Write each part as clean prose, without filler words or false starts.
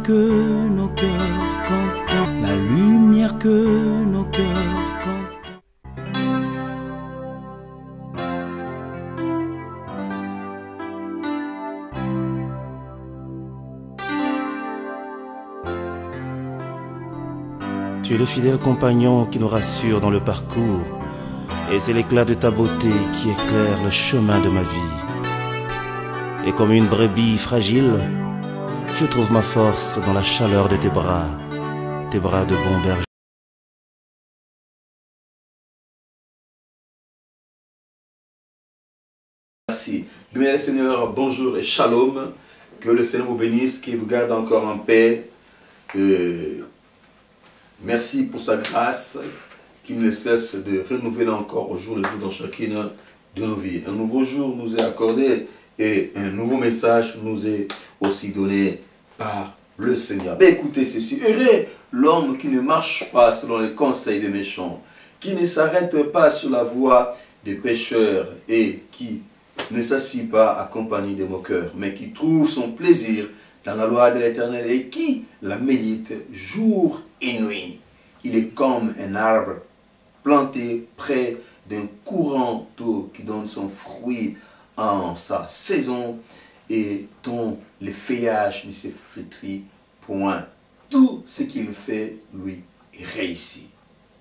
que nos cœurs contemplent, la lumière que nos cœurs contemplent. Tu es le fidèle compagnon qui nous rassure dans le parcours, et c'est l'éclat de ta beauté qui éclaire le chemin de ma vie. Et comme une brebis fragile, je trouve ma force dans la chaleur de tes bras de bon berger. Merci. Bien, le Seigneur, bonjour et shalom. Que le Seigneur vous bénisse, qu'il vous garde encore en paix. Merci pour sa grâce qui ne cesse de renouveler encore au jour le jour dans chacune de nos vies. Un nouveau jour nous est accordé et un nouveau message nous est aussi donné par le Seigneur. Ben écoutez ceci, heureux l'homme qui ne marche pas selon les conseils des méchants, qui ne s'arrête pas sur la voie des pécheurs et qui ne s'assied pas accompagné des moqueurs, mais qui trouve son plaisir dans la loi de l'Éternel et qui la médite jour et nuit. Il est comme un arbre planté près d'un courant d'eau qui donne son fruit en sa saison et dont le feuillage ne se flétrit point. Tout ce qu'il fait lui réussit.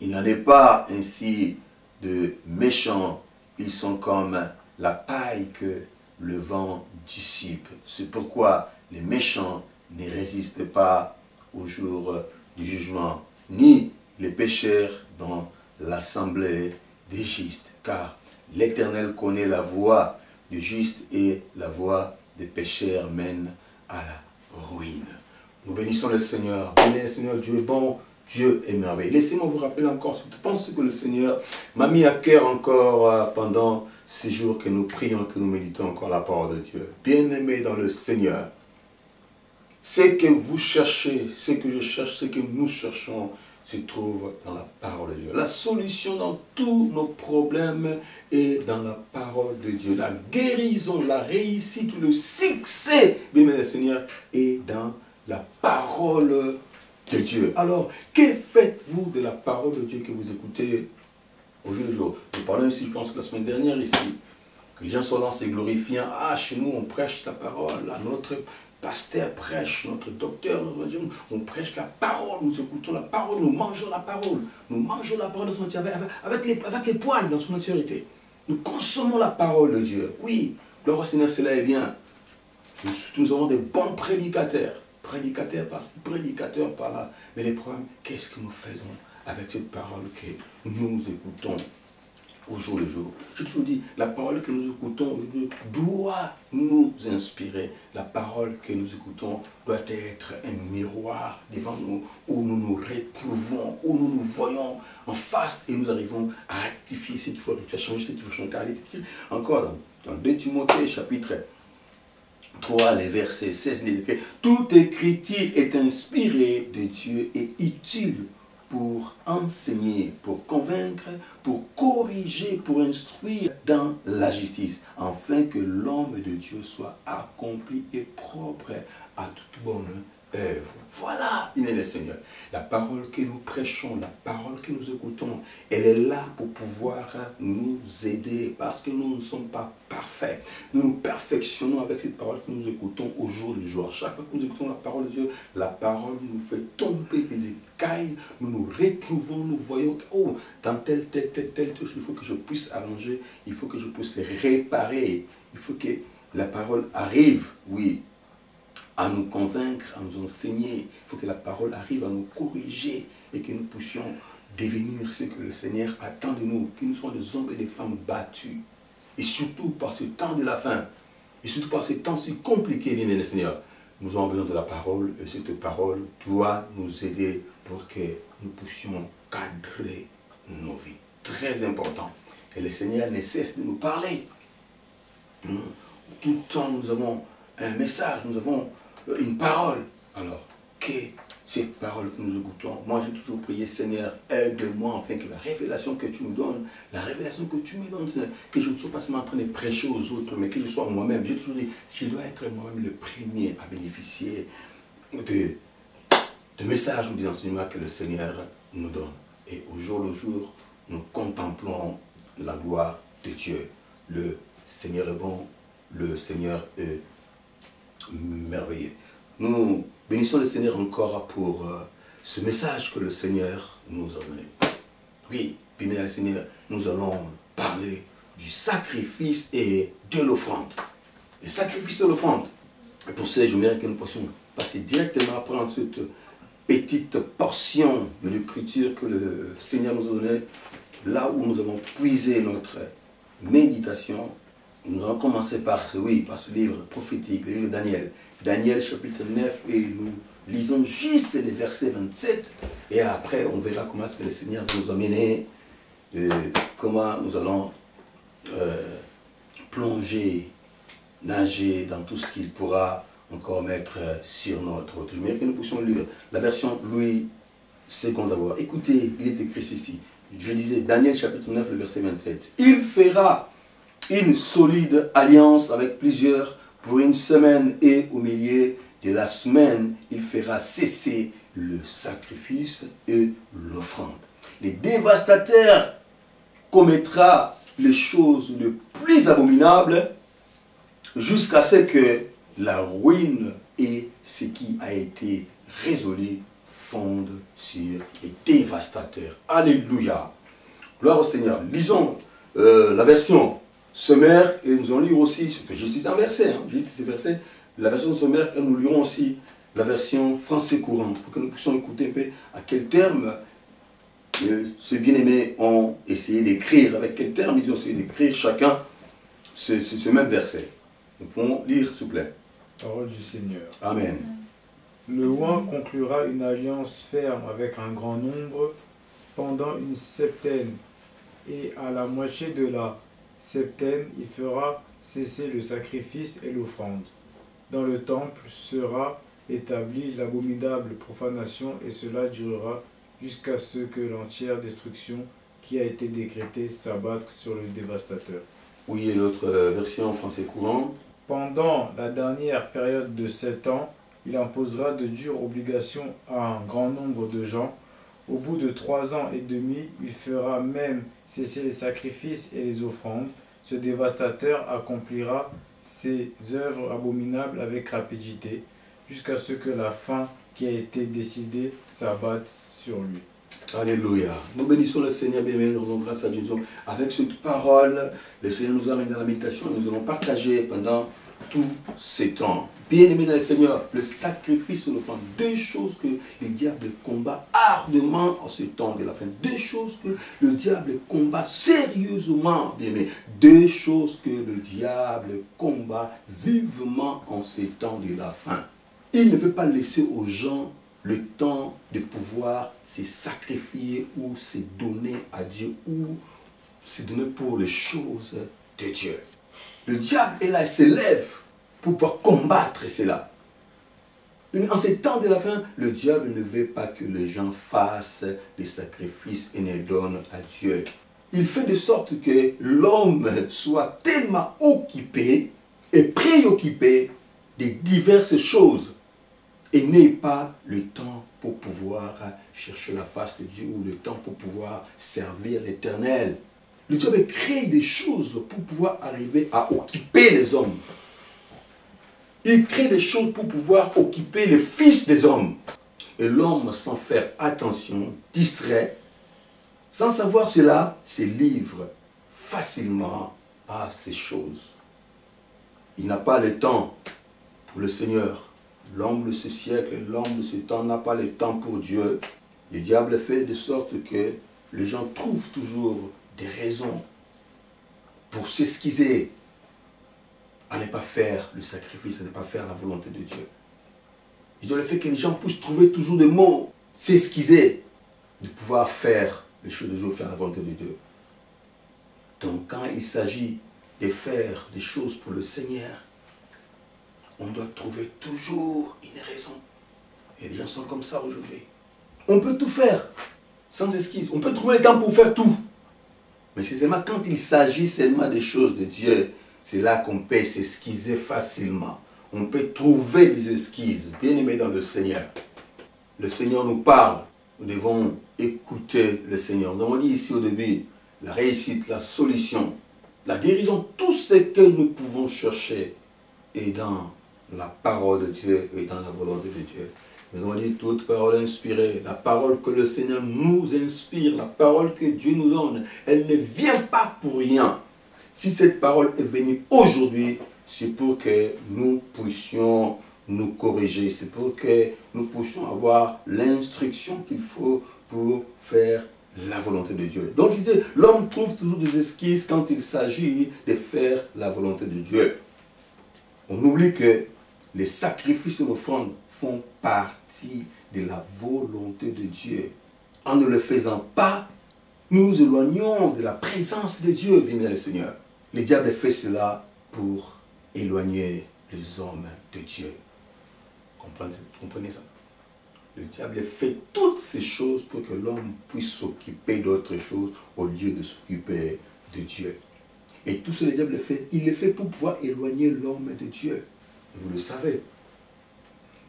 Il n'en est pas ainsi de méchants, ils sont comme la paille que le vent dissipe. C'est pourquoi les méchants ne résistent pas au jour du jugement, ni les pécheurs dans l'assemblée des justes. Car l'Éternel connaît la voie du juste et la voie des pécheurs mène à la ruine. Nous bénissons le Seigneur. Bénis le Seigneur, Dieu est bon, Dieu est merveilleux. Laissez-moi vous rappeler encore, je pense que le Seigneur m'a mis à cœur encore pendant ces jours que nous prions, que nous méditons encore la parole de Dieu. Bien-aimés dans le Seigneur, ce que vous cherchez, ce que je cherche, ce que nous cherchons, se trouve dans la parole de Dieu. La solution dans tous nos problèmes est dans la parole de Dieu. La guérison, la réussite, le succès, bien-aimés le Seigneur, est dans la parole de Dieu. Alors, que faites-vous de la parole de Dieu que vous écoutez au jour le jour? Nous parlons ici, je pense que la semaine dernière ici, que les gens sont là, c'est glorifiant. Ah, chez nous, on prêche la parole. Là, notre pasteur prêche, notre docteur, on prêche la parole. Nous écoutons la parole, nous mangeons la parole. Nous mangeons la parole de son entièreté, avec les poils dans son entièreté. Nous consommons la parole de Dieu. Oui, gloire au Seigneur, cela est bien. Nous avons des bons prédicateurs. Prédicateurs par-ci, prédicateurs par-là. Mais les problèmes, qu'est-ce que nous faisons avec cette parole que nous écoutons au jour le jour? Je toujours dis, la parole que nous écoutons aujourd'hui doit nous inspirer. La parole que nous écoutons doit être un miroir devant nous, où nous nous retrouvons, où nous nous voyons en face et nous arrivons à rectifier ce qu'il faut rectifier, changer ce qu'il faut changer. Encore dans 2 Timothée chapitre 3, les versets 16, il est écrit, toute écriture est inspirée de Dieu et utile pour enseigner, pour convaincre, pour corriger, pour instruire dans la justice, afin que l'homme de Dieu soit accompli et propre à toute bonne œuvre. Voilà, il est le Seigneur. La parole que nous prêchons, la parole que nous écoutons, elle est là pour pouvoir nous aider, parce que nous ne sommes pas parfaits. Nous nous perfectionnons avec cette parole que nous écoutons au jour le jour. Chaque fois que nous écoutons la parole de Dieu, la parole nous fait tomber des écailles, nous nous retrouvons, nous voyons que, oh, dans telle chose, il faut que je puisse arranger, il faut que je puisse réparer, il faut que la parole arrive, oui, à nous convaincre, à nous enseigner. Il faut que la parole arrive à nous corriger et que nous puissions devenir ce que le Seigneur attend de nous, que nous soyons des hommes et des femmes battus. Et surtout par ce temps de la fin, et surtout par ce temps si compliqué, bien le Seigneur, nous avons besoin de la parole et cette parole doit nous aider pour que nous puissions cadrer nos vies. Très important. Et le Seigneur ne cesse de nous parler. Tout le temps, nous avons un message, nous avons une parole. Alors, que cette parole que nous écoutons, moi j'ai toujours prié, Seigneur, aide-moi afin que la révélation que tu nous donnes, la révélation que tu me donnes, Seigneur, que je ne sois pas seulement en train de prêcher aux autres, mais que je sois moi-même. J'ai toujours dit, je dois être moi-même le premier à bénéficier de de messages ou des enseignements que le Seigneur nous donne. Et au jour le jour, nous contemplons la gloire de Dieu. Le Seigneur est bon, le Seigneur est merveilleux. Nous bénissons le Seigneur encore pour ce message que le Seigneur nous a donné. Oui, béni le Seigneur, nous allons parler du sacrifice et de l'offrande. Le sacrifice et l'offrande. Et pour cela, j'aimerais que nous puissions passer directement à prendre cette petite portion de l'écriture que le Seigneur nous a donnée, là où nous avons puisé notre méditation. Nous allons commencer par ce livre prophétique, le livre de Daniel. Daniel chapitre 9, et nous lisons juste les versets 27. Et après, on verra comment est-ce que le Seigneur va nous amener, comment nous allons plonger, nager dans tout ce qu'il pourra encore mettre sur notre route. Je voudrais que nous puissions lire la version Louis II d'abord. Écoutez, il est écrit ici. Je disais, Daniel chapitre 9, le verset 27. Il fera une solide alliance avec plusieurs pour une semaine, et au milieu de la semaine, il fera cesser le sacrifice et l'offrande. Les dévastateurs commettra les choses les plus abominables jusqu'à ce que la ruine et ce qui a été résolu fondent sur les dévastateurs. Alléluia. Gloire au Seigneur. Lisons la version sommaire et nous allons lire aussi, juste un verset, juste ces versets, la version sommaire, et nous lirons aussi la version français courant pour que nous puissions écouter un peu à quel terme ces bien-aimés ont essayé d'écrire, avec quel terme ils ont essayé d'écrire chacun ce même verset. Nous pouvons lire, s'il vous plaît. Parole du Seigneur. Amen. Le roi conclura une alliance ferme avec un grand nombre pendant une septaine, et à la moitié de la septaine, il fera cesser le sacrifice et l'offrande. Dans le temple sera établie l'abominable profanation, et cela durera jusqu'à ce que l'entière destruction qui a été décrétée s'abatte sur le dévastateur. Oui, et l'autre version français courant. Pendant la dernière période de 7 ans, il imposera de dures obligations à un grand nombre de gens. Au bout de 3 ans et demi, il fera même cesser les sacrifices et les offrandes. Ce dévastateur accomplira ses œuvres abominables avec rapidité, jusqu'à ce que la fin qui a été décidée s'abatte sur lui. Alléluia. Nous bénissons le Seigneur, bien-aimé, nous rendons grâce à Dieu. Avec cette parole, le Seigneur nous amène dans la méditation et nous allons partager pendant tous ces temps. Bien-aimé dans le Seigneur, le sacrifice et l'offrande, deux choses que le diable combat ardemment en ce temps de la fin. Deux choses que le diable combat sérieusement, bien-aimé. Deux choses que le diable combat vivement en ce temps de la fin. Il ne veut pas laisser aux gens le temps de pouvoir se sacrifier ou se donner à Dieu ou se donner pour les choses de Dieu. Le diable est là, il s'élève pour pouvoir combattre cela. En ces temps de la fin, le diable ne veut pas que les gens fassent des sacrifices et ne donnent à Dieu. Il fait de sorte que l'homme soit tellement occupé et préoccupé de diverses choses et n'ait pas le temps pour pouvoir chercher la face de Dieu ou le temps pour pouvoir servir l'Éternel. Le diable crée des choses pour pouvoir arriver à occuper les hommes. Il crée des choses pour pouvoir occuper les fils des hommes. Et l'homme, sans faire attention, distrait, sans savoir cela, se livre facilement à ces choses. Il n'a pas le temps pour le Seigneur. L'homme de ce siècle, l'homme de ce temps n'a pas le temps pour Dieu. Le diable fait de sorte que les gens trouvent toujours des raisons pour s'excuser à ne pas faire le sacrifice, à ne pas faire la volonté de Dieu. Et Dieu le fait que les gens puissent trouver toujours des mots, s'excuser de pouvoir faire les choses de Dieu, faire la volonté de Dieu. Donc quand il s'agit de faire des choses pour le Seigneur, on doit trouver toujours une raison. Et les gens sont comme ça aujourd'hui. On peut tout faire sans esquisse. On peut trouver le temps pour faire tout. Mais c'est seulement quand il s'agit seulement des choses de Dieu, c'est là qu'on peut s'esquiser facilement. On peut trouver des esquisses, bien aimés dans le Seigneur. le Seigneur nous parle, nous devons écouter le Seigneur. Nous avons dit ici au début, la réussite, la solution, la guérison, tout ce que nous pouvons chercher est dans la parole de Dieu et dans la volonté de Dieu. Nous avons dit toute parole inspirée, la parole que le Seigneur nous inspire, la parole que Dieu nous donne, elle ne vient pas pour rien. Si cette parole est venue aujourd'hui, c'est pour que nous puissions nous corriger, c'est pour que nous puissions avoir l'instruction qu'il faut pour faire la volonté de Dieu. Donc je disais, l'homme trouve toujours des excuses quand il s'agit de faire la volonté de Dieu. On oublie que les sacrifices et l'offrande font partie de la volonté de Dieu. En ne le faisant pas, nous nous éloignons de la présence de Dieu, bien le Seigneur. Le diable fait cela pour éloigner les hommes de Dieu. Comprenez ça? Le diable fait toutes ces choses pour que l'homme puisse s'occuper d'autres choses au lieu de s'occuper de Dieu. Et tout ce que le diable fait, il le fait pour pouvoir éloigner l'homme de Dieu. Vous le savez,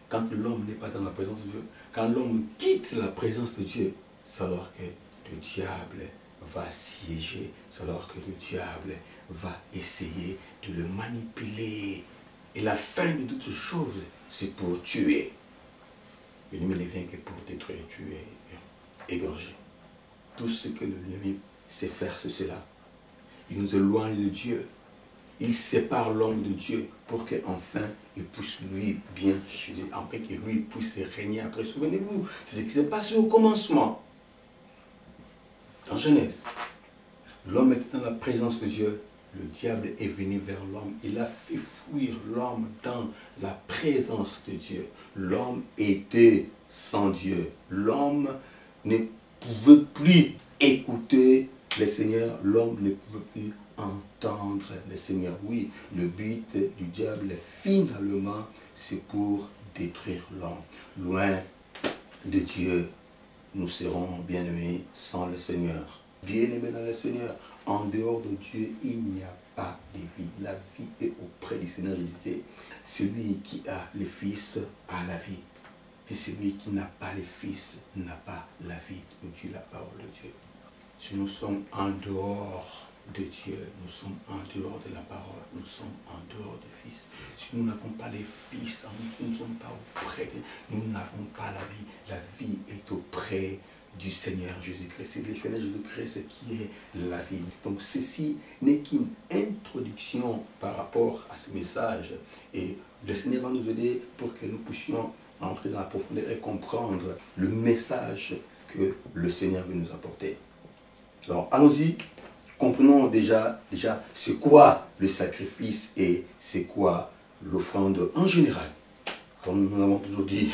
quand l'homme n'est pas dans la présence de Dieu, quand l'homme quitte la présence de Dieu, c'est alors que le diable va siéger, c'est alors que le diable va essayer de le manipuler. Et la fin de toutes choses, c'est pour tuer. L'ennemi ne vient que pour détruire, tuer, égorger. Tout ce que l'ennemi sait faire, c'est cela. Il nous éloigne de Dieu. Il sépare l'homme de Dieu pour qu'enfin il puisse lui bien chez lui, après que lui puisse régner après. Souvenez-vous, c'est ce qui s'est passé au commencement. Dans Genèse, l'homme était dans la présence de Dieu. Le diable est venu vers l'homme. Il a fait fuir l'homme dans la présence de Dieu. L'homme était sans Dieu. L'homme ne pouvait plus écouter le Seigneur. L'homme ne pouvait plus entendre le Seigneur. Oui, le but du diable, finalement, c'est pour détruire l'homme. Loin de Dieu, nous serons bien-aimés sans le Seigneur. Bien-aimés dans le Seigneur, en dehors de Dieu, il n'y a pas de vie. La vie est auprès du Seigneur, je disais. Celui qui a le Fils a la vie. Et celui qui n'a pas le Fils n'a pas la vie. Nous dit la parole de Dieu. Si nous sommes en dehors de Dieu, nous sommes en dehors de la parole, nous sommes en dehors du Fils. Si nous n'avons pas les Fils, nous ne sommes pas auprès de nous n'avons pas la vie. La vie est auprès du Seigneur Jésus-Christ. C'est le Seigneur Jésus-Christ qui est la vie. Donc ceci n'est qu'une introduction par rapport à ce message. Et le Seigneur va nous aider pour que nous puissions entrer dans la profondeur et comprendre le message que le Seigneur veut nous apporter. Alors allons-y. Comprenons déjà c'est quoi le sacrifice et c'est quoi l'offrande en général. Comme nous l'avons toujours dit,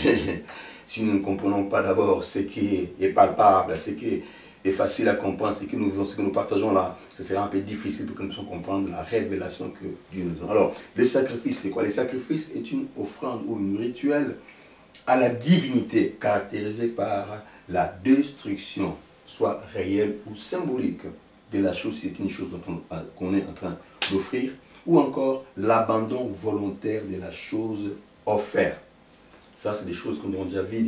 si nous ne comprenons pas d'abord ce qui est palpable, ce qui est facile à comprendre, ce que nous vivons, ce que nous partageons là, ce sera un peu difficile pour que nous puissions comprendre la révélation que Dieu nous donne. Alors, le sacrifice, c'est quoi? Le sacrifice est une offrande ou une rituel à la divinité caractérisée par la destruction, soit réelle ou symbolique, de la chose, c'est une chose qu'on est en train d'offrir, ou encore l'abandon volontaire de la chose offerte. Ça, c'est des choses qu'on a déjà vues,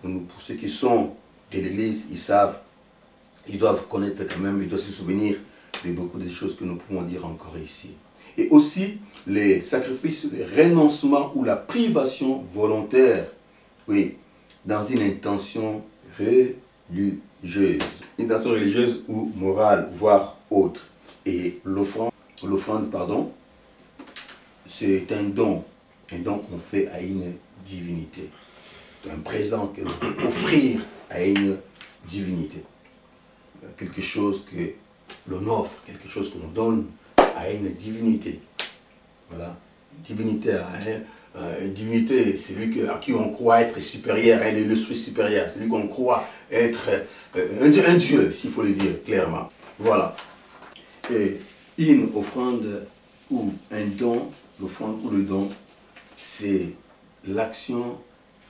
pour ceux qui sont de l'église, ils savent, ils doivent connaître quand même, ils doivent se souvenir de beaucoup de choses que nous pouvons dire encore ici. Et aussi, les sacrifices de renoncement ou la privation volontaire, oui, dans une intention religieuse. Une intention religieuse ou morale, voire autre. Et l'offrande, pardon, c'est un don qu'on fait à une divinité. Un présent que l'on peut offrir à une divinité. Quelque chose que l'on offre, quelque chose que l'on donne à une divinité. Voilà. Une divinité, c'est celui à qui on croit être supérieur, elle est le souhait supérieur, celui qu'on croit être un Dieu, s'il faut le dire clairement. Voilà. Et une offrande ou un don, l'offrande ou le don, c'est l'action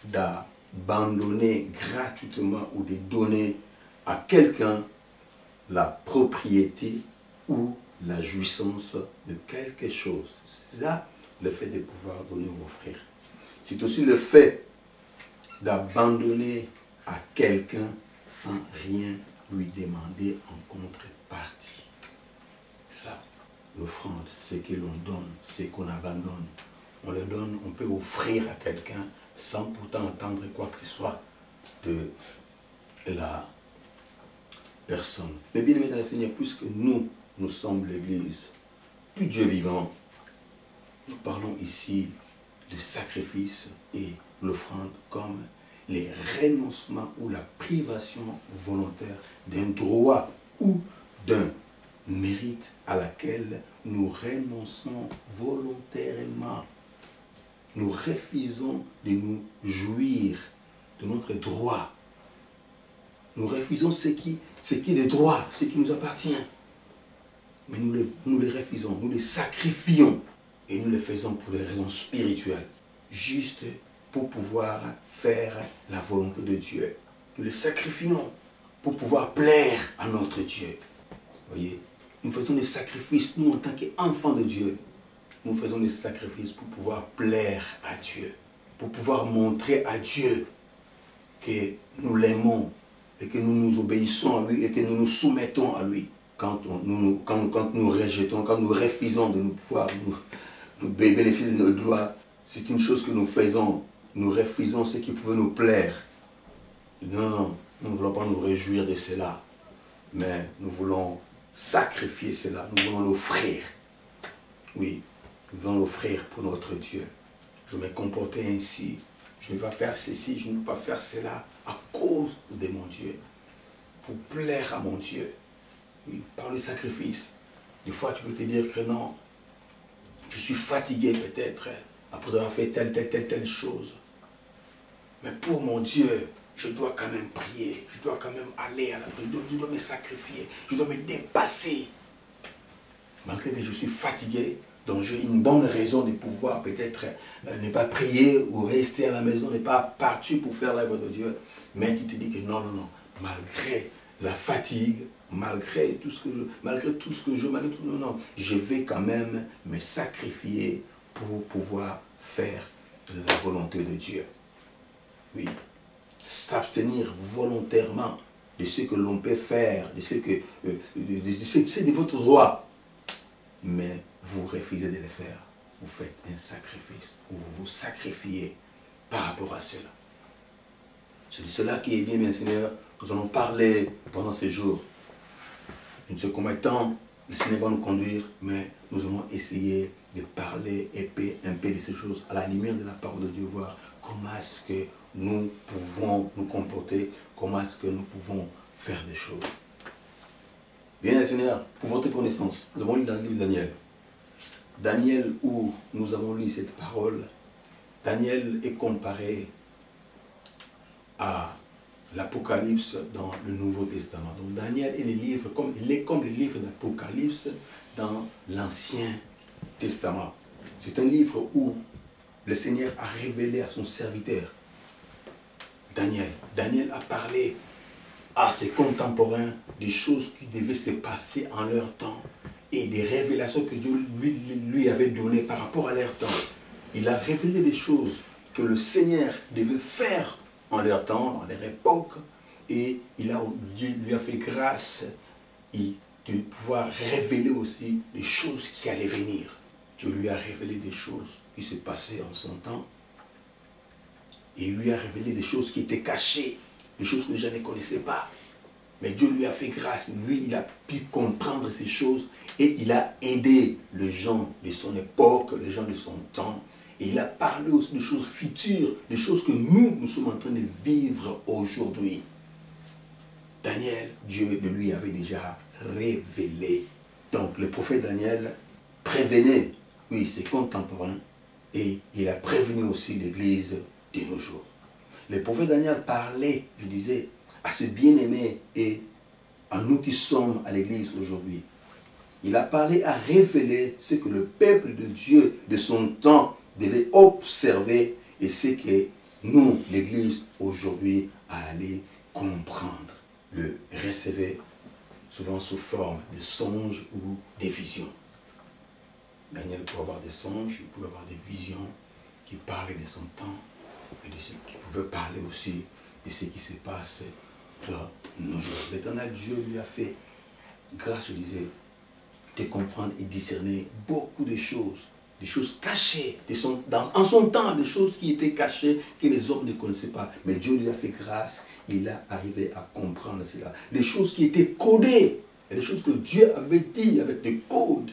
d'abandonner gratuitement ou de donner à quelqu'un la propriété ou la jouissance de quelque chose. C'est là le fait de pouvoir donner ou offrir. C'est aussi le fait d'abandonner à quelqu'un sans rien lui demander en contrepartie. Ça, l'offrande, c'est que l'on donne, c'est qu'on abandonne. On le donne, on peut offrir à quelqu'un sans pourtant attendre quoi que ce soit de la personne. Mais bien aimé dans le Seigneur, puisque nous sommes l'Église du Dieu vivant, nous parlons ici de sacrifice et l'offrande comme les renoncements ou la privation volontaire d'un droit ou d'un mérite à laquelle nous renonçons volontairement. Nous refusons de nous jouir de notre droit. Nous refusons ce qui est le droit, ce qui nous appartient. Mais nous les refusons, nous les sacrifions. Et nous le faisons pour des raisons spirituelles. Juste pour pouvoir faire la volonté de Dieu. Nous les sacrifions pour pouvoir plaire à notre Dieu. Vous voyez, nous faisons des sacrifices, nous en tant qu'enfants de Dieu. Nous faisons des sacrifices pour pouvoir plaire à Dieu. Pour pouvoir montrer à Dieu que nous l'aimons et que nous nous obéissons à lui et que nous nous soumettons à lui. Quand nous rejetons, quand nous refusons de nous pouvoir nous bénéficier de nos droits, c'est une chose que nous faisons. Nous refusons ce qui pouvait nous plaire. Non, non, nous ne voulons pas nous réjouir de cela. Mais nous voulons sacrifier cela. Nous voulons l'offrir. Oui, nous voulons l'offrir pour notre Dieu. Je vais me comporter ainsi. Je ne vais pas faire ceci, je ne vais pas faire cela à cause de mon Dieu. Pour plaire à mon Dieu. Oui, par le sacrifice. Des fois, tu peux te dire que non, je suis fatigué peut-être après avoir fait telle chose. Mais pour mon Dieu, je dois quand même prier. Je dois quand même aller à la prière. Je dois me sacrifier. Je dois me dépasser. Malgré que je suis fatigué, donc j'ai une bonne raison de pouvoir peut-être ne pas prier ou rester à la maison, ne pas partir pour faire l'œuvre de Dieu. Mais tu te dis que non, non, non. Malgré la fatigue, malgré tout ce que je vais quand même me sacrifier pour pouvoir faire la volonté de Dieu. Oui, s'abstenir volontairement de ce que l'on peut faire, de ce que c'est de votre droit, mais vous refusez de le faire. Vous faites un sacrifice, ou vous vous sacrifiez par rapport à cela. C'est de cela qui est bien, mes Seigneur. Nous allons parler pendant ces jours. Je ne sais combien de temps le Seigneur va nous conduire, mais nous allons essayer de parler un peu de ces choses à la lumière de la parole de Dieu, voir comment est-ce que nous pouvons nous comporter, comment est-ce que nous pouvons faire des choses. Bien, Seigneur, pour votre connaissance, nous avons lu dans le livre de Daniel. Daniel, où nous avons lu cette parole, Daniel est comparé à l'Apocalypse dans le Nouveau Testament. Donc Daniel est il est comme le livre d'Apocalypse dans l'Ancien Testament. C'est un livre où le Seigneur a révélé à son serviteur, Daniel. Daniel a parlé à ses contemporains des choses qui devaient se passer en leur temps et des révélations que Dieu lui avait données par rapport à leur temps. Il a révélé des choses que le Seigneur devait faire en leur temps, en leur époque, et Dieu lui a fait grâce de pouvoir révéler aussi des choses qui allaient venir. Dieu lui a révélé des choses qui se passaient en son temps, et il lui a révélé des choses qui étaient cachées, des choses que je ne connaissais pas. Mais Dieu lui a fait grâce, lui il a pu comprendre ces choses, et il a aidé les gens de son époque, les gens de son temps. Et il a parlé aussi de choses futures, des choses que nous sommes en train de vivre aujourd'hui. Daniel, Dieu de lui avait déjà révélé. Donc le prophète Daniel prévenait, oui, ses contemporains, et il a prévenu aussi l'Église de nos jours. Le prophète Daniel parlait, je disais, à ce bien-aimé et à nous qui sommes à l'Église aujourd'hui. Il a parlé à révéler ce que le peuple de Dieu de son temps devait observer et ce que nous, l'Église, aujourd'hui, allons comprendre. Le recevoir souvent sous forme de songes ou des visions. Daniel pouvait avoir des songes, il pouvait avoir des visions qui parlaient de son temps. et de ce qui pouvait parler aussi de ce qui se passe dans nos jours. L'Éternel Dieu lui a fait grâce, je disais, de comprendre et discerner beaucoup de choses. Des choses cachées, en son temps, des choses qui étaient cachées, que les hommes ne connaissaient pas. Mais Dieu lui a fait grâce, il a arrivé à comprendre cela. Les choses qui étaient codées, et les choses que Dieu avait dit avec des codes.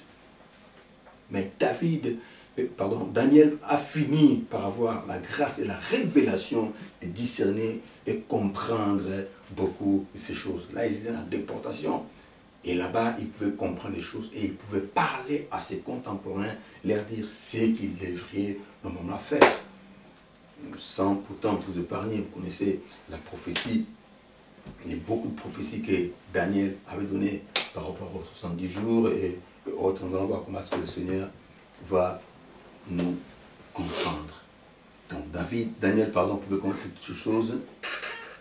Mais Daniel a fini par avoir la grâce et la révélation de discerner et comprendre beaucoup de ces choses. Là, ils étaient en déportation. Et là-bas, il pouvait comprendre les choses et il pouvait parler à ses contemporains, leur dire ce qu'ils devraient normalement faire. Sans pourtant vous épargner, vous connaissez la prophétie. Il y a beaucoup de prophéties que Daniel avait données par rapport aux 70 jours et autres. On va voir comment est-ce que le Seigneur va nous comprendre. Donc Daniel pouvait comprendre toutes ces choses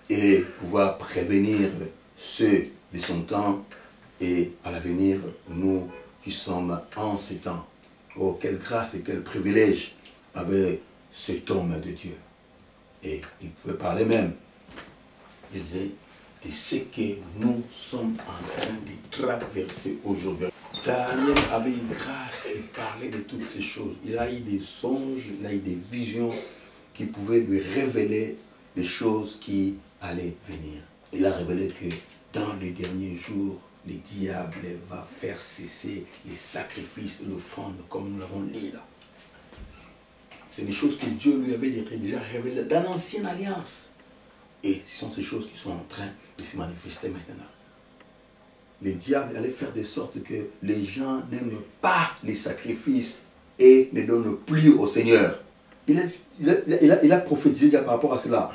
et pouvoir prévenir ceux de son temps. Et à l'avenir, nous qui sommes en ces temps, oh, quelle grâce et quel privilège avait cet homme de Dieu. Et il pouvait parler même, il disait, de ce que nous sommes en train de traverser aujourd'hui. Daniel avait une grâce et parlait de toutes ces choses. Il a eu des songes, il a eu des visions qui pouvaient lui révéler les choses qui allaient venir. Il a révélé que dans les derniers jours, le diable va faire cesser les sacrifices et l'offrande comme nous l'avons dit là. C'est des choses que Dieu lui avait déjà révélées dans l'ancienne alliance. Et ce sont ces choses qui sont en train de se manifester maintenant. Le diable allait faire de sorte que les gens n'aiment pas les sacrifices et ne donnent plus au Seigneur. Il a prophétisé déjà par rapport à cela.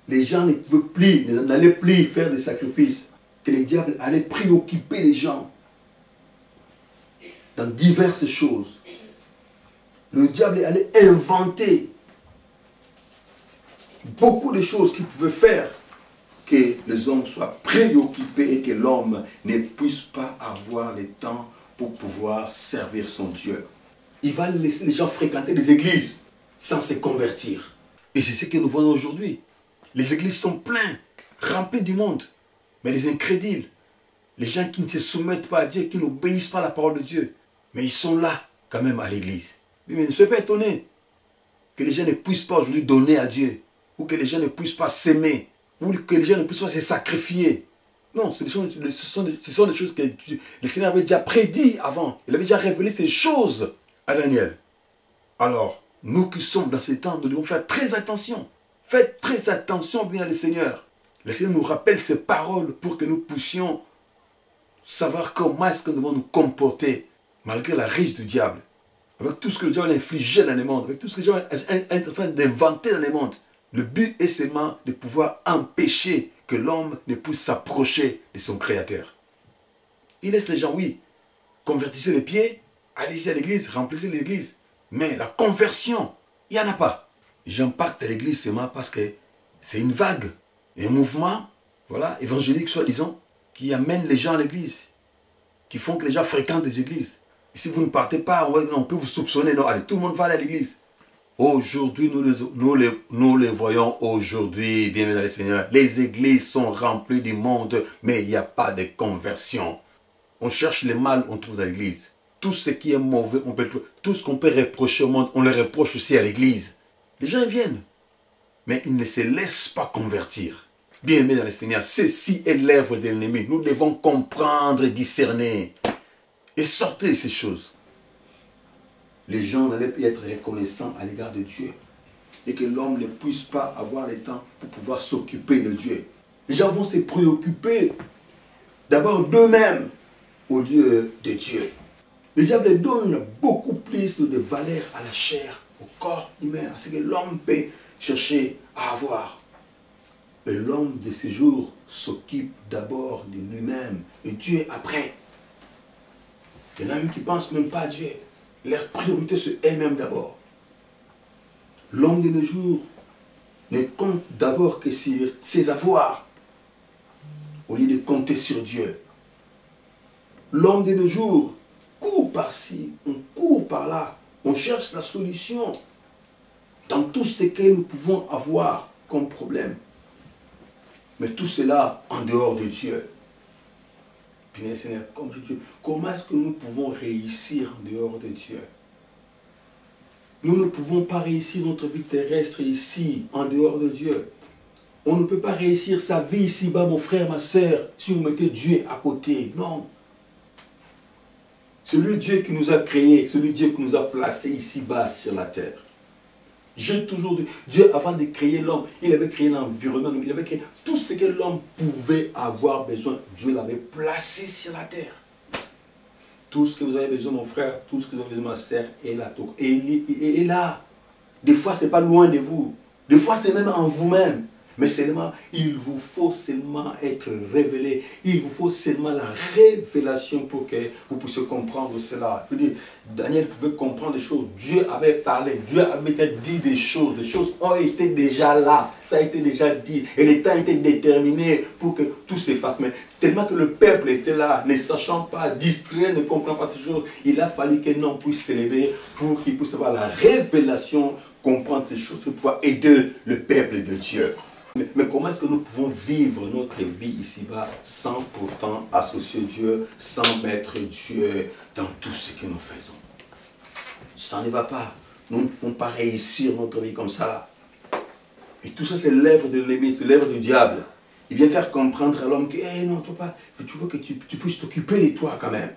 Les gens ne pouvaient plus, n'allaient plus faire des sacrifices. Que le diable allait préoccuper les gens dans diverses choses. Le diable allait inventer beaucoup de choses qu'il pouvait faire que les hommes soient préoccupés et que l'homme ne puisse pas avoir le temps pour pouvoir servir son Dieu. Il va laisser les gens fréquenter des églises sans se convertir. Et c'est ce que nous voyons aujourd'hui. Les églises sont pleines, remplies du monde. Mais les incrédules, les gens qui ne se soumettent pas à Dieu, qui n'obéissent pas à la parole de Dieu, mais ils sont là quand même à l'église. Mais ne soyez pas étonnés que les gens ne puissent pas aujourd'hui donner à Dieu, ou que les gens ne puissent pas s'aimer, ou que les gens ne puissent pas se sacrifier. Non, ce sont des choses que le Seigneur avait déjà prédit avant. Il avait déjà révélé ces choses à Daniel. Alors, nous qui sommes dans ces temps, nous devons faire très attention. Faites très attention bien le Seigneur. Le Seigneur nous rappelle ces paroles pour que nous puissions savoir comment est-ce que nous devons nous comporter malgré la risque du diable. Avec tout ce que le diable a infligé dans le monde, avec tout ce que le diable est en train d'inventer dans le monde. Le but est seulement de pouvoir empêcher que l'homme ne puisse s'approcher de son Créateur. Il laisse les gens, oui, convertissez les pieds, allez-y à l'église, remplissez l'église. Mais la conversion, il n'y en a pas. Les gens partent à l'église seulement parce que c'est une vague. Un mouvement, voilà, évangélique soi-disant, qui amène les gens à l'église, qui font que les gens fréquentent des églises. Et si vous ne partez pas, on peut vous soupçonner, non, allez, tout le monde va aller à l'église. Aujourd'hui, nous les voyons aujourd'hui, bien dans le Seigneur. Les églises sont remplies du monde, mais il n'y a pas de conversion. On cherche le mal, on trouve dans l'église. Tout ce qui est mauvais, tout ce qu'on peut reprocher au monde, on le reproche aussi à l'église. Les gens viennent, mais ils ne se laissent pas convertir. Bien-aimés dans le Seigneur, ceci est l'œuvre de l'ennemi. Nous devons comprendre et discerner. Et sortir de ces choses. Les gens n'allaient plus être reconnaissants à l'égard de Dieu. Et que l'homme ne puisse pas avoir le temps pour pouvoir s'occuper de Dieu. Les gens vont se préoccuper d'abord d'eux-mêmes au lieu de Dieu. Le diable donne beaucoup plus de valeur à la chair, au corps humain, à ce que l'homme peut chercher à avoir. Et l'homme de ces jours s'occupe d'abord de lui-même et Dieu après. Il y en a même qui ne pensent même pas à Dieu. Leur priorité c'est eux-mêmes d'abord. L'homme de nos jours ne compte d'abord que sur ses avoirs au lieu de compter sur Dieu. L'homme de nos jours court par-ci, on court par-là, on cherche la solution dans tout ce que nous pouvons avoir comme problème. Mais tout cela en dehors de Dieu. Bien Seigneur, comme je dis, comment est-ce que nous pouvons réussir en dehors de Dieu? Nous ne pouvons pas réussir notre vie terrestre ici, en dehors de Dieu. On ne peut pas réussir sa vie ici-bas, mon frère, ma soeur, si vous mettez Dieu à côté. Non. C'est lui Dieu qui nous a créés, c'est lui Dieu qui nous a placés ici-bas sur la terre. J'ai toujours dit, Dieu, avant de créer l'homme, il avait créé l'environnement, il avait créé tout ce que l'homme pouvait avoir besoin. Dieu l'avait placé sur la terre. Tout ce que vous avez besoin, mon frère, tout ce que vous avez besoin, ma soeur, est là. Et là. Des fois, ce n'est pas loin de vous. Des fois, c'est même en vous-même. Mais seulement, il vous faut seulement être révélé. Il vous faut seulement la révélation pour que vous puissiez comprendre cela. Je veux dire, Daniel pouvait comprendre des choses. Dieu avait parlé. Dieu avait dit des choses. Des choses ont été déjà là. Ça a été déjà dit. Et le temps était déterminé pour que tout s'efface. Mais tellement que le peuple était là, ne sachant pas, distrait, ne comprenant pas ces choses, il a fallu qu'un homme puisse s'élever pour qu'il puisse avoir la révélation, comprendre ces choses, pour pouvoir aider le peuple de Dieu. Mais comment est-ce que nous pouvons vivre notre vie ici-bas sans pourtant associer Dieu, sans mettre Dieu dans tout ce que nous faisons? Ça ne va pas. Nous ne pouvons pas réussir notre vie comme ça. Et tout ça, c'est l'œuvre de l'ennemi, c'est l'œuvre du diable. Il vient faire comprendre à l'homme que hey, non, tu veux que tu puisses t'occuper de toi quand même.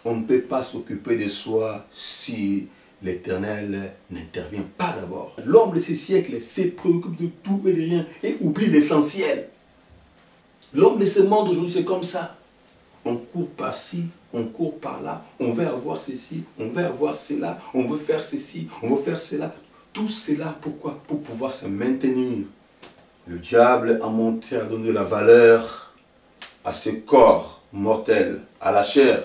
On ne peut pas s'occuper de soi si l'Éternel n'intervient pas d'abord. L'homme de ces siècles se préoccupe de tout et de rien et oublie l'essentiel. L'homme de ce monde aujourd'hui, c'est comme ça. On court par-ci, on court par-là, on veut avoir ceci, on veut avoir cela, on veut faire ceci, on veut faire cela. Tout cela, pourquoi? Pour pouvoir se maintenir. Le diable a monté à donner la valeur à ce corps mortel, à la chair.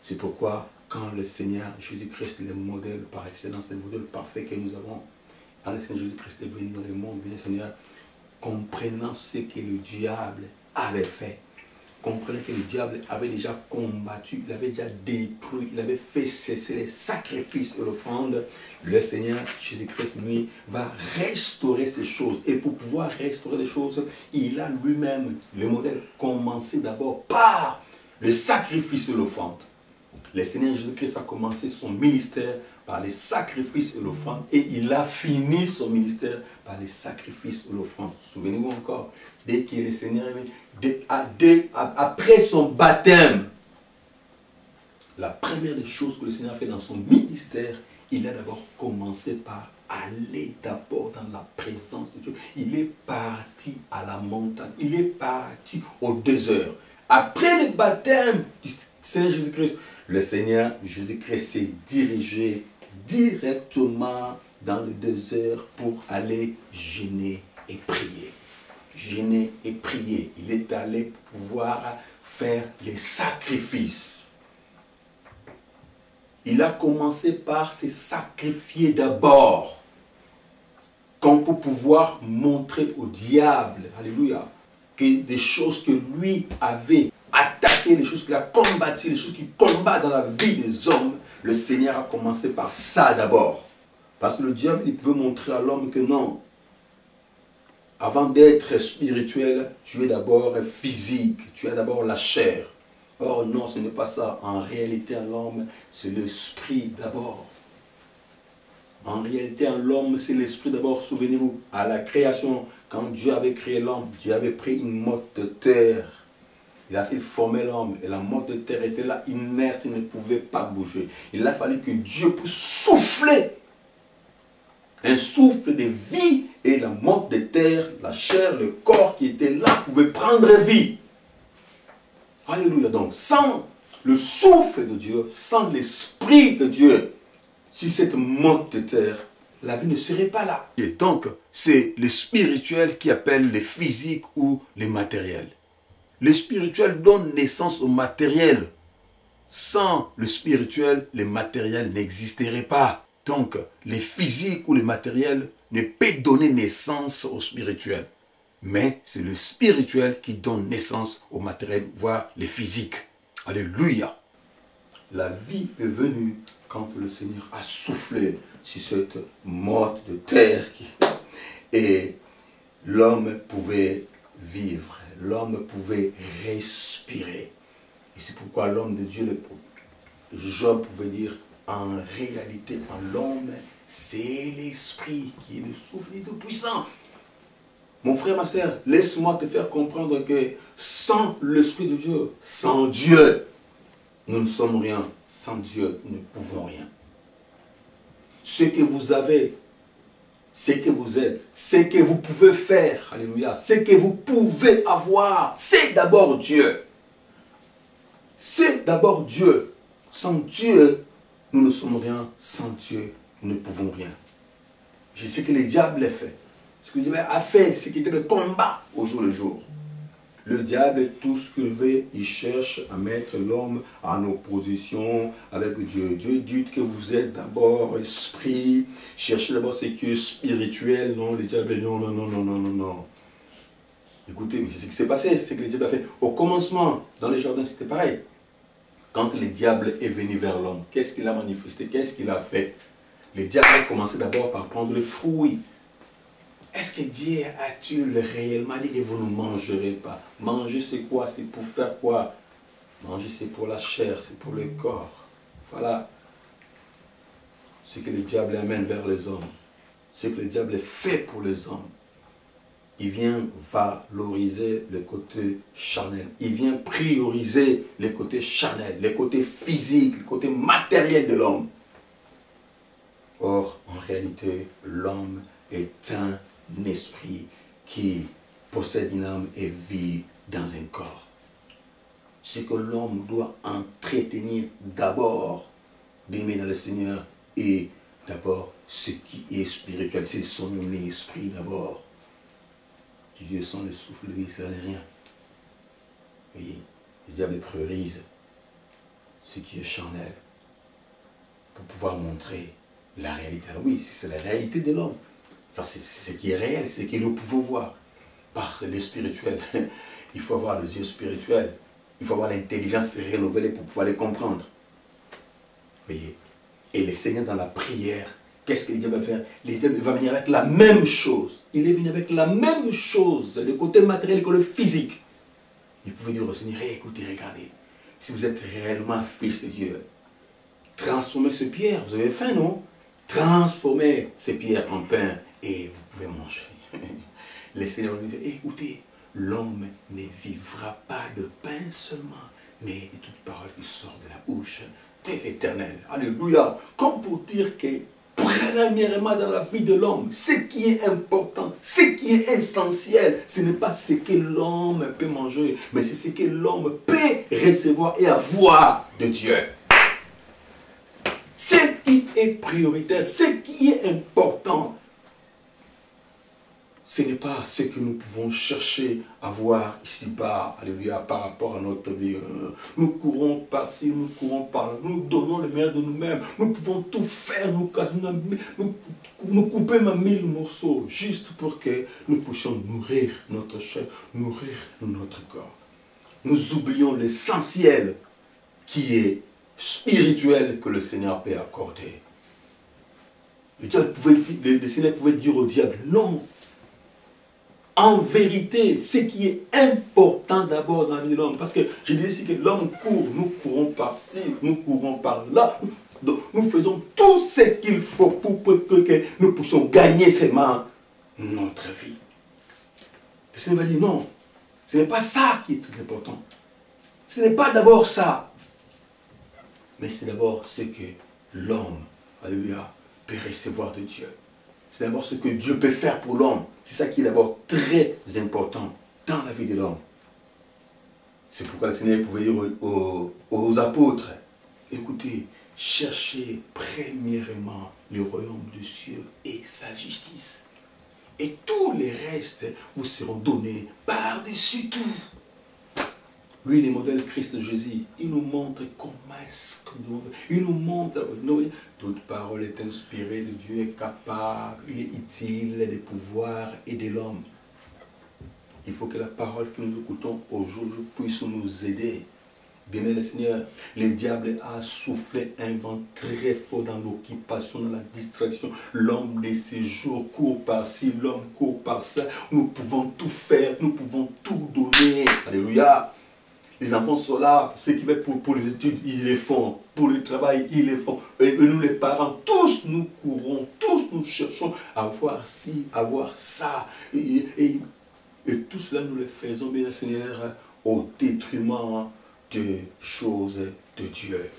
C'est pourquoi quand le Seigneur Jésus-Christ, le modèle par excellence, le modèle parfait que nous avons, quand le Seigneur Jésus-Christ est venu dans le monde, bien Seigneur, comprenant ce que le diable avait fait, comprenant que le diable avait déjà combattu, il avait déjà détruit, il avait fait cesser les sacrifices et l'offrande, le Seigneur Jésus-Christ, lui, va restaurer ces choses. Et pour pouvoir restaurer les choses, il a lui-même, le modèle, commencé d'abord par le sacrifice et l'offrande. Le Seigneur Jésus-Christ a commencé son ministère par les sacrifices et l'offrande et il a fini son ministère par les sacrifices et l'offrande. Souvenez-vous encore, dès que le Seigneur est venu, après son baptême, la première des choses que le Seigneur a fait dans son ministère, il a d'abord commencé par aller d'abord dans la présence de Dieu. Il est parti à la montagne, il est parti au désert. Après le baptême du Seigneur Jésus-Christ, le Seigneur Jésus-Christ s'est dirigé directement dans le désert pour aller jeûner et prier. Jeûner et prier. Il est allé pouvoir faire les sacrifices. Il a commencé par se sacrifier d'abord, comme pour pouvoir montrer au diable, alléluia, que des choses que lui avait attaqué, les choses qu'il a combattues, les choses qu'il combat dans la vie des hommes, le Seigneur a commencé par ça d'abord. Parce que le diable, il pouvait montrer à l'homme que non. Avant d'être spirituel, tu es d'abord physique, tu as d'abord la chair. Or non, ce n'est pas ça. En réalité, en l'homme, c'est l'esprit d'abord. En réalité, en l'homme, c'est l'esprit d'abord. Souvenez-vous, à la création, quand Dieu avait créé l'homme, Dieu avait pris une motte de terre. Il a fait former l'homme et la motte de terre était là, inerte, il ne pouvait pas bouger. Il a fallu que Dieu puisse souffler. Un souffle de vie et la motte de terre, la chair, le corps qui était là pouvait prendre vie. Alléluia. Donc, sans le souffle de Dieu, sans l'esprit de Dieu, sur cette motte de terre, la vie ne serait pas là. Et donc, c'est le spirituel qui appelle le physique ou le matériel. Le spirituel donne naissance au matériel. Sans le spirituel, le matériel n'existerait pas. Donc, le physique ou le matériel ne peut donner naissance au spirituel. Mais c'est le spirituel qui donne naissance au matériel, voire le physique. Alléluia. La vie est venue quand le Seigneur a soufflé sur cette motte de terre. Et l'homme pouvait vivre, l'homme pouvait respirer. Et c'est pourquoi l'homme de Dieu, Job pouvait dire, en réalité, en l'homme, c'est l'esprit qui est le souffle de puissant. Mon frère, ma soeur, laisse-moi te faire comprendre que sans l'Esprit de Dieu, sans Dieu, nous ne sommes rien. Sans Dieu, nous ne pouvons rien. Ce que vous avez, ce que vous êtes, ce que vous pouvez faire, alléluia, ce que vous pouvez avoir, c'est d'abord Dieu. C'est d'abord Dieu. Sans Dieu, nous ne sommes rien. Sans Dieu, nous ne pouvons rien. C'est ce que le diable a fait. Ce que le diable a fait, c'est qu'il était le combat au jour le jour. Le diable, tout ce qu'il veut, il cherche à mettre l'homme en opposition avec Dieu. Dieu dit que vous êtes d'abord esprit, cherchez d'abord ce qui est spirituel. Non, le diable, non, non, non, non, non, non, non. Écoutez, mais c'est ce qui s'est passé, c'est que le diable a fait. Au commencement, dans les jardins, c'était pareil. Quand le diable est venu vers l'homme, qu'est-ce qu'il a manifesté? Qu'est-ce qu'il a fait? Le diable a commencé d'abord par prendre le fruit. Est-ce que Dieu a-t-il réellement dit que vous ne mangerez pas? Manger, c'est quoi? C'est pour faire quoi? Manger, c'est pour la chair, c'est pour le corps. Voilà ce que le diable amène vers les hommes. Ce que le diable fait pour les hommes. Il vient valoriser le côté charnel. Il vient prioriser le côté charnel, le côté physique, le côté matériel de l'homme. Or, en réalité, l'homme est un esprit qui possède une âme et vit dans un corps. Ce que l'homme doit entretenir d'abord, d'aimer dans le Seigneur, et d'abord ce qui est spirituel, c'est son esprit d'abord. Dieu sans le souffle de vie, cela n'est rien. Oui, le diable priorise ce qui est charnel pour pouvoir montrer la réalité. Alors oui, c'est la réalité de l'homme. Ça, c'est ce qui est réel, c'est ce que nous pouvons voir par les spirituels. Il faut avoir les yeux spirituels. Il faut avoir l'intelligence renouvelée pour pouvoir les comprendre. Voyez. Et le Seigneur, dans la prière, qu'est-ce que le diable va faire? Le diable va venir avec la même chose. Il est venu avec la même chose, le côté matériel que le physique. Il pouvait dire au Seigneur, écoutez, regardez, si vous êtes réellement fils de Dieu, transformez ces pierres. Vous avez faim, non? Transformez ces pierres en pain et vous pouvez manger. Le Seigneur lui dit, écoutez, l'homme ne vivra pas de pain seulement, mais de toute parole qui sort de la bouche de l'Éternel. Alléluia. Comme pour dire que, premièrement dans la vie de l'homme, ce qui est important, ce qui est essentiel, ce n'est pas ce que l'homme peut manger, mais c'est ce que l'homme peut recevoir et avoir de Dieu. Ce qui est prioritaire, ce qui est important, ce n'est pas ce que nous pouvons chercher à voir ici-bas, alléluia, par rapport à notre vie. Nous courons par-ci, nous courons par-là, nous donnons le meilleur de nous-mêmes. Nous pouvons tout faire, nous couper ma 1000 morceaux, juste pour que nous puissions nourrir notre chair, nourrir notre corps. Nous oublions l'essentiel qui est spirituel que le Seigneur peut accorder. Le Seigneur pouvait dire au diable, non. En vérité, ce qui est important d'abord dans la vie de l'homme, parce que je disais ici que l'homme court, nous courons par-ci, nous courons par-là, donc nous faisons tout ce qu'il faut pour que nous puissions gagner seulement notre vie. Le Seigneur va dire non, ce n'est pas ça qui est très important. Ce n'est pas d'abord ça, mais c'est d'abord ce que l'homme, alléluia, peut recevoir de Dieu. C'est d'abord ce que Dieu peut faire pour l'homme. C'est ça qui est d'abord très important dans la vie de l'homme. C'est pourquoi le Seigneur pouvait dire aux apôtres, écoutez, cherchez premièrement le royaume des cieux et sa justice. Et tous les restes vous seront donnés par-dessus tout. Lui, le modèle Christ Jésus, il nous montre comment est-ce que nous... Il nous montre... Toute parole est inspirée de Dieu, est capable, il est utile des pouvoirs et de l'homme. Il faut que la parole que nous écoutons aujourd'hui puisse nous aider Bien-aimé le Seigneur, le diable a soufflé un vent très fort dans l'occupation, dans la distraction. L'homme de ces jours court par-ci, l'homme court par-ça. Nous pouvons tout faire, nous pouvons tout donner. Alléluia. Les enfants sont là, ceux qui veulent pour les études, ils les font. Pour le travail, ils les font. Et nous les parents, tous nous courons, tous nous cherchons à voir ci, à voir ça. Et tout cela, nous le faisons, bien Seigneur, au détriment des choses de Dieu.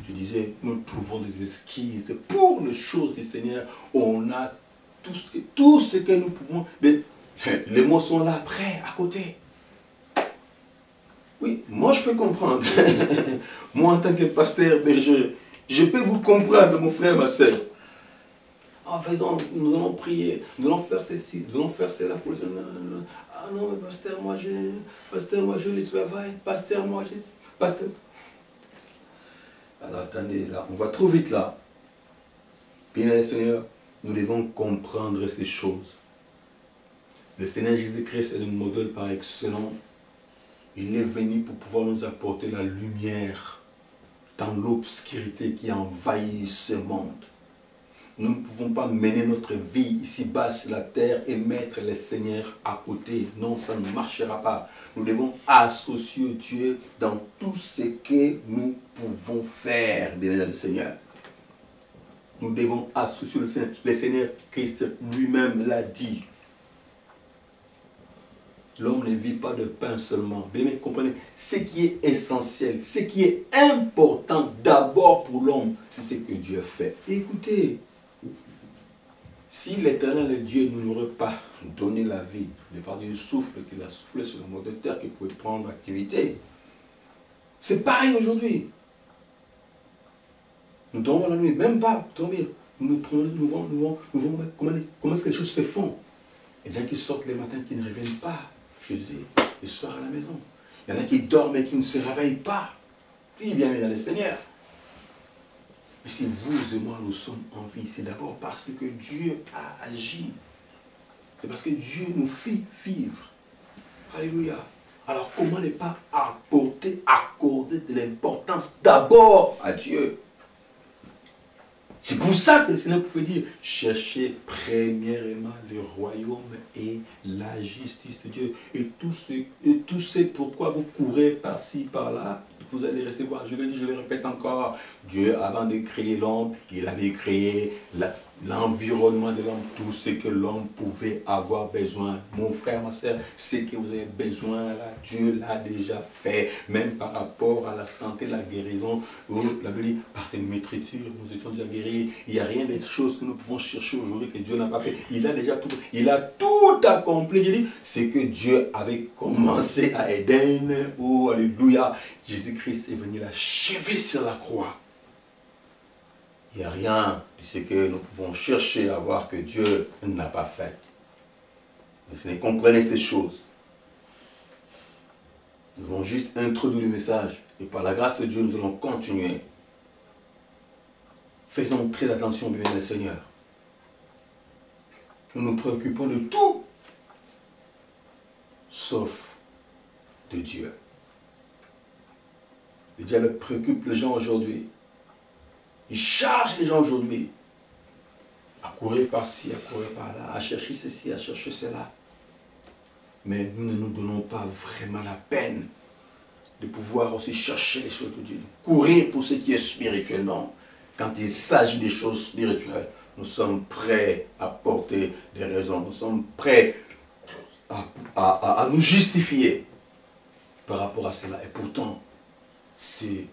Tu disais, nous trouvons des esquisses pour les choses du Seigneur. On a tout ce que nous pouvons. Mais les mots sont là, prêts, à côté. Oui, moi je peux comprendre. Moi en tant que pasteur berger, je peux vous comprendre, mon frère, ma soeur. En faisant, nous allons prier, nous allons faire ceci, nous allons faire cela pour le Seigneur. Ah non, mais pasteur, moi je le travail, pasteur, moi je... Pasteur. Alors attendez, là, on va trop vite là. Bien, Seigneur, nous devons comprendre ces choses. Le Seigneur Jésus-Christ est le modèle par excellence. Il est venu pour pouvoir nous apporter la lumière dans l'obscurité qui envahit ce monde. Nous ne pouvons pas mener notre vie ici-bas sur la terre et mettre le Seigneur à côté. Non, ça ne marchera pas. Nous devons associer Dieu dans tout ce que nous pouvons faire, bien le Seigneur. Nous devons associer le Seigneur. Le Seigneur Christ lui-même l'a dit. L'homme ne vit pas de pain seulement. Bien, comprenez, ce qui est essentiel, ce qui est important d'abord pour l'homme, c'est ce que Dieu fait. Écoutez, si l'Éternel Dieu ne nous aurait pas donné la vie, de par du souffle qu'il a soufflé sur le monde de terre, qu'il pouvait prendre activité, c'est pareil aujourd'hui. Nous dormons la nuit, même pas dormir. Nous comment est-ce que les choses se font? Il y en a qui sortent les matins qui ne reviennent pas chez eux, le soir à la maison. Il y en a qui dorment et qui ne se réveillent pas. Oui, bien dans le Seigneur. Mais si vous et moi nous sommes en vie, c'est d'abord parce que Dieu a agi. C'est parce que Dieu nous fait vivre. Alléluia. Alors comment ne pas accorder de l'importance d'abord à Dieu? C'est pour ça que le Seigneur pouvait dire, cherchez premièrement le royaume et la justice de Dieu. Et tout ce pourquoi vous courez par-ci, par-là, vous allez recevoir. Je le dis, je le répète encore. Dieu, avant de créer l'homme, il avait créé l'environnement de l'homme, tout ce que l'homme pouvait avoir besoin. Mon frère, ma soeur, ce que vous avez besoin, là, Dieu l'a déjà fait. Même par rapport à la santé, la guérison, la Bible dit, par ses métritures, nous étions déjà guéris. Il n'y a rien de choses que nous pouvons chercher aujourd'hui que Dieu n'a pas fait. Il a déjà tout fait. Il a tout accompli. Il dit, c'est que Dieu avait commencé à Éden. Oh, alléluia. Jésus-Christ est venu l'achever sur la croix. Il n'y a rien de ce que nous pouvons chercher à voir que Dieu n'a pas fait. Mais si vous comprenez ces choses, nous allons juste introduire le message. Et par la grâce de Dieu, nous allons continuer. Faisons très attention, bien le Seigneur. Nous nous préoccupons de tout, sauf de Dieu. Le diable préoccupe les gens aujourd'hui. Il charge les gens aujourd'hui à courir par-ci, à courir par-là, à chercher ceci, à chercher cela. Mais nous ne nous donnons pas vraiment la peine de pouvoir aussi chercher les choses de Dieu. Courir pour ce qui est spirituellement. Quand il s'agit des choses spirituelles, nous sommes prêts à porter des raisons. Nous sommes prêts à nous justifier par rapport à cela. Et pourtant, c'est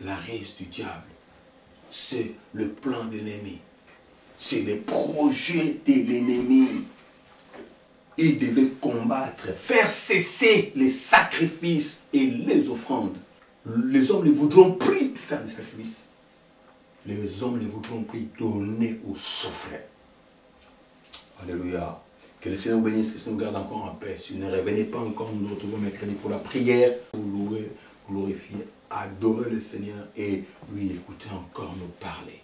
la ruse du diable. C'est le plan de l'ennemi. C'est le projet de l'ennemi. Il devait combattre, faire cesser les sacrifices et les offrandes. Les hommes ne voudront plus faire des sacrifices. Les hommes ne voudront plus donner aux souffrants. Alléluia. Que le Seigneur vous bénisse, que le Seigneur nous garde encore en paix. Si vous ne revenez pas encore, nous nous retrouvons mercredi pour la prière, pour louer, glorifier, adorer le Seigneur et lui écouter encore nous parler.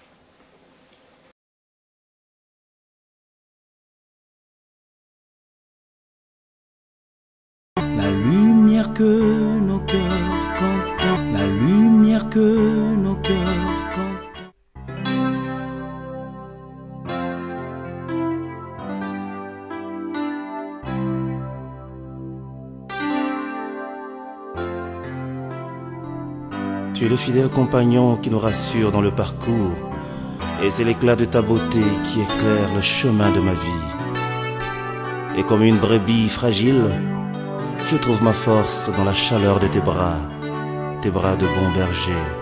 La lumière que nos cœurs contemplent, la lumière que nos cœurs portent. Tu es le fidèle compagnon qui nous rassure dans le parcours, et c'est l'éclat de ta beauté qui éclaire le chemin de ma vie. Et comme une brebis fragile, je trouve ma force dans la chaleur de tes bras de bon berger.